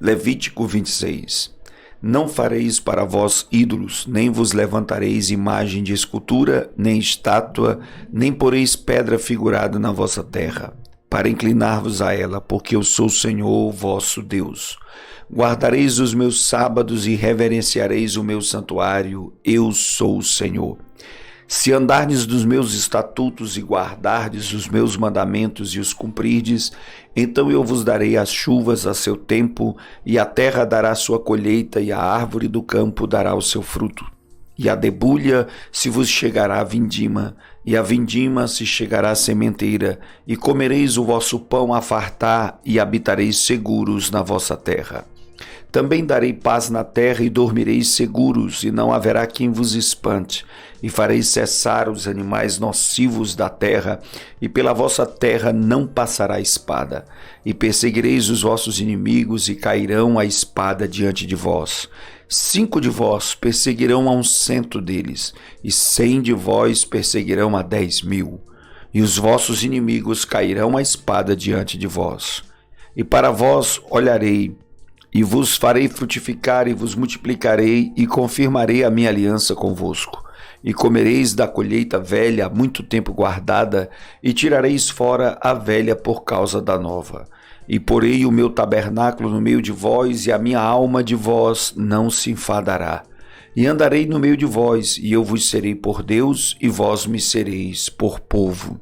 Levítico 26. Não fareis para vós ídolos, nem vos levantareis imagem de escultura, nem estátua, nem poreis pedra figurada na vossa terra, para inclinar-vos a ela, porque eu sou o Senhor vosso Deus. Guardareis os meus sábados e reverenciareis o meu santuário, eu sou o Senhor. Se andardes dos meus estatutos e guardardes os meus mandamentos e os cumprirdes, então eu vos darei as chuvas a seu tempo, e a terra dará sua colheita, e a árvore do campo dará o seu fruto. E a debulha se vos chegará a vindima, e a vindima se chegará a sementeira, e comereis o vosso pão a fartar, e habitareis seguros na vossa terra. Também darei paz na terra e dormireis seguros, e não haverá quem vos espante, e farei cessar os animais nocivos da terra, e pela vossa terra não passará espada. E perseguireis os vossos inimigos, e cairão a espada diante de vós. 5 de vós perseguirão a 100 deles, e 100 de vós perseguirão a 10.000. E os vossos inimigos cairão a espada diante de vós. E para vós olharei, e vos farei frutificar, e vos multiplicarei, e confirmarei a minha aliança convosco. E comereis da colheita velha, há muito tempo guardada, e tirareis fora a velha por causa da nova. E porei o meu tabernáculo no meio de vós, e a minha alma de vós não se enfadará. E andarei no meio de vós, e eu vos serei por Deus, e vós me sereis por povo.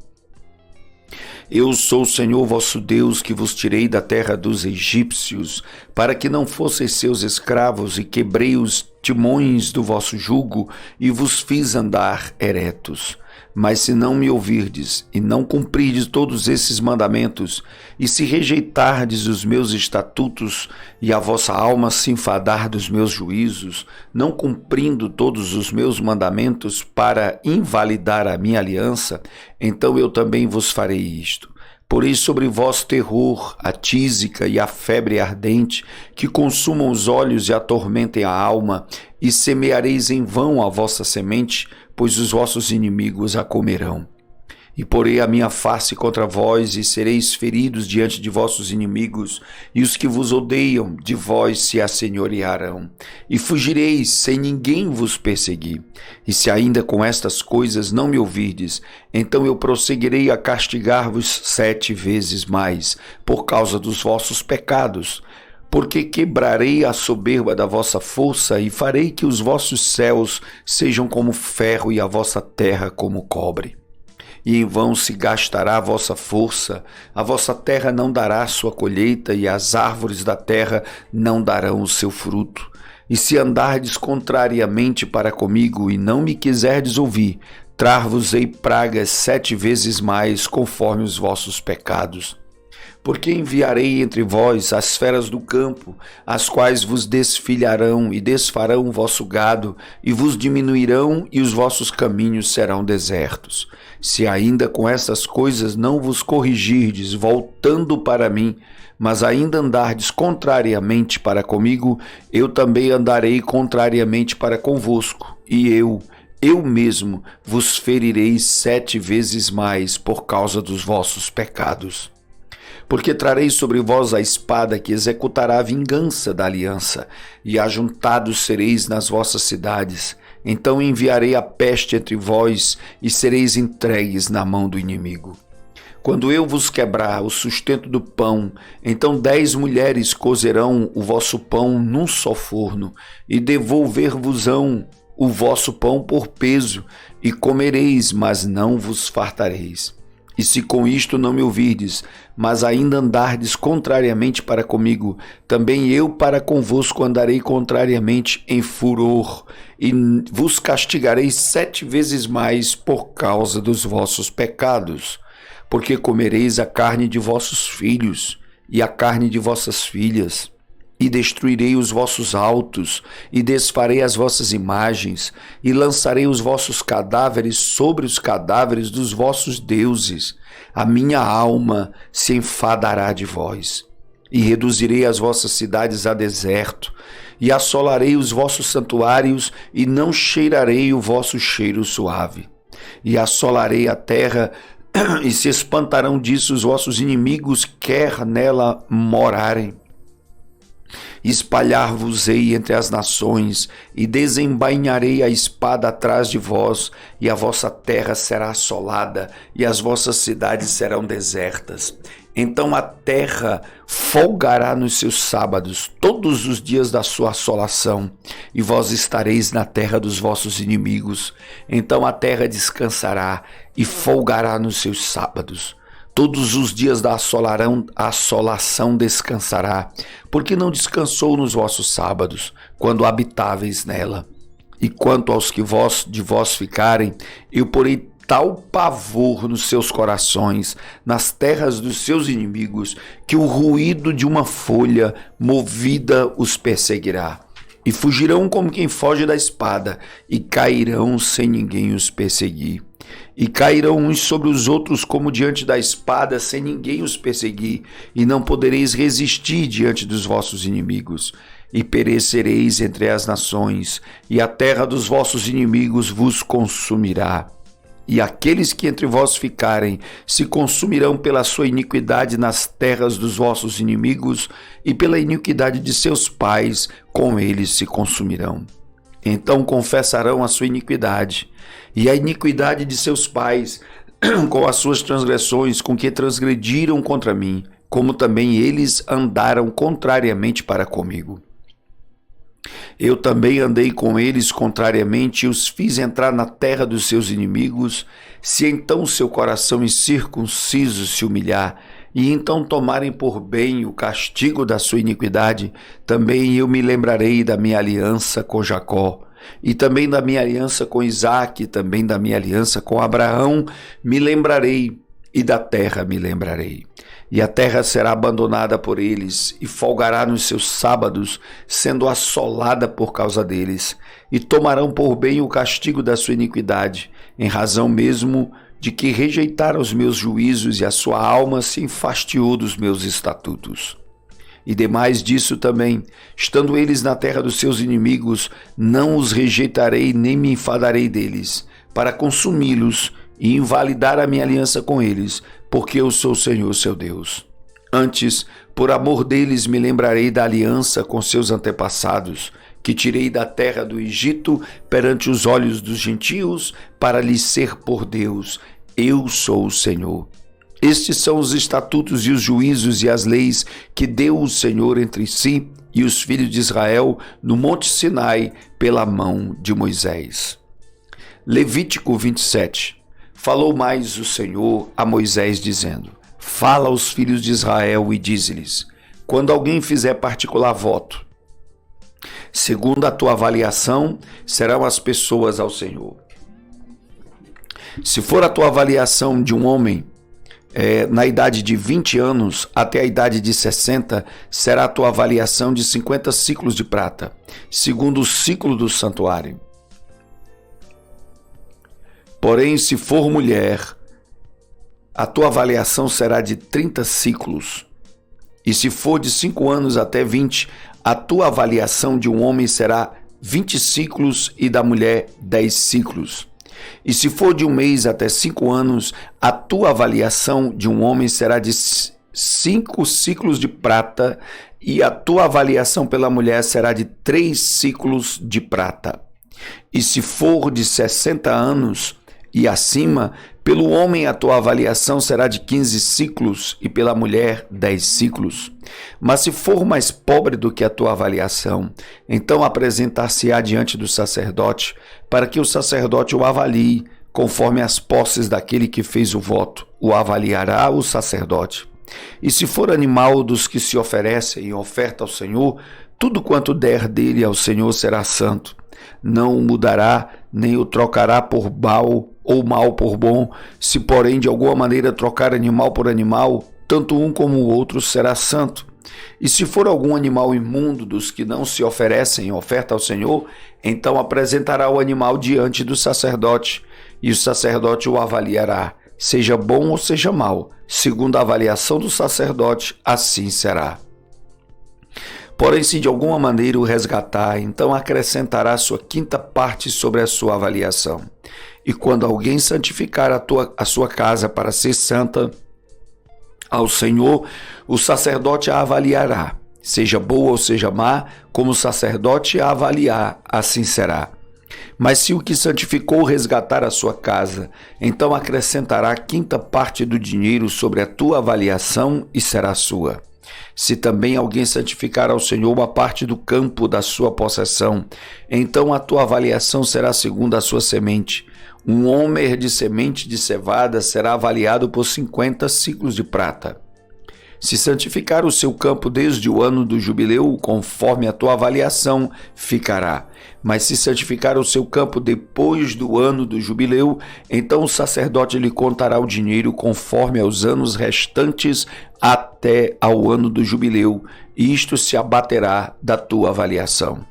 Eu sou o Senhor vosso Deus, que vos tirei da terra dos egípcios, para que não fosseis seus escravos, e quebrei os timões do vosso jugo, e vos fiz andar eretos. Mas se não me ouvirdes, e não cumprirdes todos esses mandamentos, e se rejeitardes os meus estatutos, e a vossa alma se enfadar dos meus juízos, não cumprindo todos os meus mandamentos para invalidar a minha aliança, então eu também vos farei isto. Porei sobre vós terror, a tísica e a febre ardente, que consumam os olhos e atormentem a alma, e semeareis em vão a vossa semente, pois os vossos inimigos a comerão. E porei a minha face contra vós, e sereis feridos diante de vossos inimigos, e os que vos odeiam de vós se assenhorearão. E fugireis sem ninguém vos perseguir. E se ainda com estas coisas não me ouvirdes, então eu prosseguirei a castigar-vos 7 vezes mais, por causa dos vossos pecados. Porque quebrarei a soberba da vossa força, e farei que os vossos céus sejam como ferro, e a vossa terra como cobre. E em vão se gastará a vossa força, a vossa terra não dará sua colheita, e as árvores da terra não darão o seu fruto. E se andardes contrariamente para comigo, e não me quiserdes ouvir, trar-vos-ei pragas 7 vezes mais, conforme os vossos pecados. Porque enviarei entre vós as feras do campo, as quais vos desfilharão e desfarão o vosso gado, e vos diminuirão, e os vossos caminhos serão desertos. Se ainda com essas coisas não vos corrigirdes, voltando para mim, mas ainda andardes contrariamente para comigo, eu também andarei contrariamente para convosco, e eu mesmo vos ferirei 7 vezes mais por causa dos vossos pecados. Porque trarei sobre vós a espada que executará a vingança da aliança, e ajuntados sereis nas vossas cidades. Então enviarei a peste entre vós, e sereis entregues na mão do inimigo. Quando eu vos quebrar o sustento do pão, então 10 mulheres cozerão o vosso pão num só forno, e devolver-vos-ão o vosso pão por peso, e comereis, mas não vos fartareis. E se com isto não me ouvirdes, mas ainda andardes contrariamente para comigo, também eu para convosco andarei contrariamente em furor, e vos castigarei 7 vezes mais por causa dos vossos pecados. Porque comereis a carne de vossos filhos, e a carne de vossas filhas, e destruirei os vossos altos, e desfarei as vossas imagens, e lançarei os vossos cadáveres sobre os cadáveres dos vossos deuses. A minha alma se enfadará de vós, e reduzirei as vossas cidades a deserto, e assolarei os vossos santuários, e não cheirarei o vosso cheiro suave. E assolarei a terra, e se espantarão disso os vossos inimigos, quer nela morarem. Espalhar-vos-ei entre as nações, e desembainharei a espada atrás de vós, e a vossa terra será assolada, e as vossas cidades serão desertas. Então a terra folgará nos seus sábados, todos os dias da sua assolação, e vós estareis na terra dos vossos inimigos. Então a terra descansará e folgará nos seus sábados. Todos os dias da assolação descansará, porque não descansou nos vossos sábados, quando habitáveis nela. E quanto aos que de vós ficarem, eu porei tal pavor nos seus corações, nas terras dos seus inimigos, que o ruído de uma folha movida os perseguirá. E fugirão como quem foge da espada, e cairão sem ninguém os perseguir. E cairão uns sobre os outros como diante da espada, sem ninguém os perseguir, e não podereis resistir diante dos vossos inimigos. E perecereis entre as nações, e a terra dos vossos inimigos vos consumirá. E aqueles que entre vós ficarem se consumirão pela sua iniquidade nas terras dos vossos inimigos, e pela iniquidade de seus pais com eles se consumirão. Então confessarão a sua iniquidade, e a iniquidade de seus pais, com as suas transgressões, com que transgrediram contra mim, como também eles andaram contrariamente para comigo. Eu também andei com eles contrariamente e os fiz entrar na terra dos seus inimigos. Se então seu coração incircunciso se humilhar, e então tomarem por bem o castigo da sua iniquidade, também eu me lembrarei da minha aliança com Jacó, e também da minha aliança com Isaque, e também da minha aliança com Abraão me lembrarei, e da terra me lembrarei. E a terra será abandonada por eles, e folgará nos seus sábados, sendo assolada por causa deles, e tomarão por bem o castigo da sua iniquidade, em razão mesmo de que rejeitaram os meus juízos, e a sua alma se enfastiou dos meus estatutos. E demais disso também, estando eles na terra dos seus inimigos, não os rejeitarei nem me enfadarei deles, para consumi-los e invalidar a minha aliança com eles, porque eu sou o Senhor seu Deus. Antes, por amor deles, me lembrarei da aliança com seus antepassados, que tirei da terra do Egito perante os olhos dos gentios, para lhes ser por Deus. Eu sou o Senhor. Estes são os estatutos e os juízos e as leis que deu o Senhor entre si e os filhos de Israel no Monte Sinai pela mão de Moisés. Levítico 27. Falou mais o Senhor a Moisés, dizendo: Fala aos filhos de Israel e dize-lhes: quando alguém fizer particular voto, segundo a tua avaliação, serão as pessoas ao Senhor. Se for a tua avaliação de um homem, na idade de 20 anos até a idade de 60, será a tua avaliação de 50 ciclos de prata, segundo o ciclo do santuário. Porém, se for mulher, a tua avaliação será de 30 ciclos. E se for de 5 anos até 20, a tua avaliação de um homem será 20 ciclos e da mulher 10 ciclos. E se for de 1 mês até 5 anos, a tua avaliação de um homem será de 5 ciclos de prata e a tua avaliação pela mulher será de 3 ciclos de prata. E se for de 60 anos e acima, pelo homem a tua avaliação será de 15 ciclos e pela mulher 10 ciclos. Mas se for mais pobre do que a tua avaliação, então apresentar-se-á diante do sacerdote, para que o sacerdote o avalie, conforme as posses daquele que fez o voto, o avaliará o sacerdote. E se for animal dos que se oferecem em oferta ao Senhor, tudo quanto der dele ao Senhor será santo. Não o mudará, nem o trocará por mal ou mal por bom. Se, porém, de alguma maneira trocar animal por animal, tanto um como o outro será santo. E se for algum animal imundo dos que não se oferecem em oferta ao Senhor, então apresentará o animal diante do sacerdote, e o sacerdote o avaliará, seja bom ou seja mau, segundo a avaliação do sacerdote, assim será. Porém, se de alguma maneira o resgatar, então acrescentará sua 5ª parte sobre a sua avaliação. E quando alguém santificar a sua casa para ser santa ao Senhor, o sacerdote a avaliará. Seja boa ou seja má, como o sacerdote a avaliar, assim será. Mas se o que santificou resgatar a sua casa, então acrescentará a quinta parte do dinheiro sobre a tua avaliação e será sua. Se também alguém santificar ao Senhor uma parte do campo da sua possessão, então a tua avaliação será segundo a sua semente. Um homer de semente de cevada será avaliado por 50 siclos de prata. Se santificar o seu campo desde o ano do jubileu, conforme a tua avaliação, ficará. Mas se santificar o seu campo depois do ano do jubileu, então o sacerdote lhe contará o dinheiro conforme aos anos restantes até ao ano do jubileu, e isto se abaterá da tua avaliação.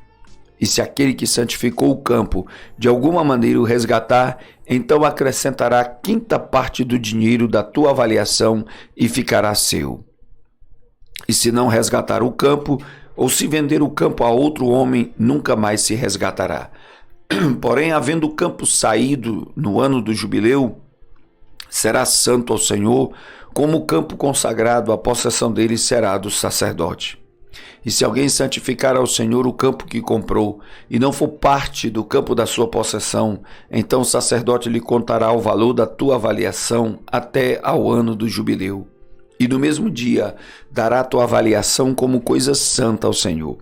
E se aquele que santificou o campo de alguma maneira o resgatar, então acrescentará a quinta parte do dinheiro da tua avaliação e ficará seu. E se não resgatar o campo, ou se vender o campo a outro homem, nunca mais se resgatará. Porém, havendo o campo saído no ano do jubileu, será santo ao Senhor, como o campo consagrado, a possessão dele será do sacerdote. E se alguém santificar ao Senhor o campo que comprou, e não for parte do campo da sua possessão, então o sacerdote lhe contará o valor da tua avaliação até ao ano do jubileu. E no mesmo dia dará a tua avaliação como coisa santa ao Senhor.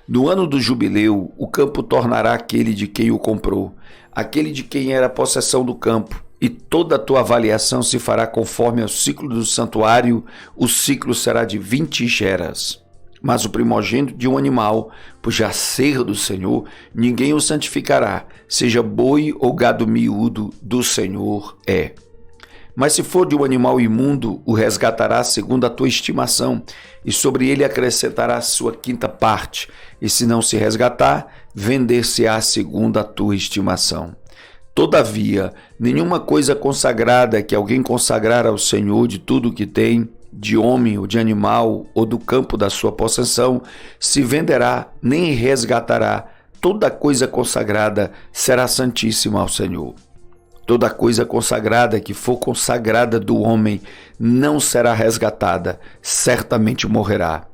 No ano do jubileu, o campo tornará aquele de quem o comprou, aquele de quem era a possessão do campo, e toda a tua avaliação se fará conforme ao ciclo do santuário, o ciclo será de 20 geras. Mas o primogênito de um animal, por já ser do Senhor, ninguém o santificará, seja boi ou gado miúdo, do Senhor é. Mas se for de um animal imundo, o resgatará segundo a tua estimação, e sobre ele acrescentará a sua quinta parte, e se não se resgatar, vender-se-á segundo a tua estimação. Todavia, nenhuma coisa consagrada que alguém consagrar ao Senhor de tudo o que tem, de homem ou de animal, ou do campo da sua possessão, se venderá, nem resgatará. Toda coisa consagrada será santíssima ao Senhor. Toda coisa consagrada que for consagrada do homem não será resgatada, certamente morrerá.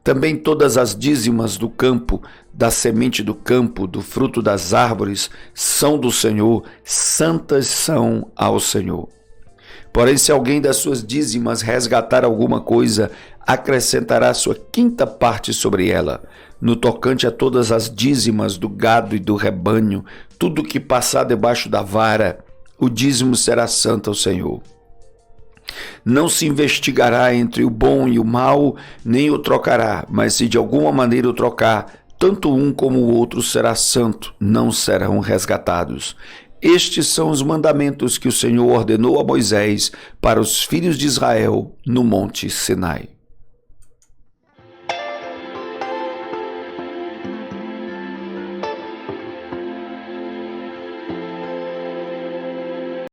Também todas as dízimas do campo, da semente do campo, do fruto das árvores, são do Senhor, santas são ao Senhor. Porém, se alguém das suas dízimas resgatar alguma coisa, acrescentará sua quinta parte sobre ela. No tocante a todas as dízimas do gado e do rebanho, tudo que passar debaixo da vara, o dízimo será santo ao Senhor. Não se investigará entre o bom e o mau, nem o trocará, mas se de alguma maneira o trocar, tanto um como o outro será santo, não serão resgatados. Estes são os mandamentos que o Senhor ordenou a Moisés para os filhos de Israel no monte Sinai.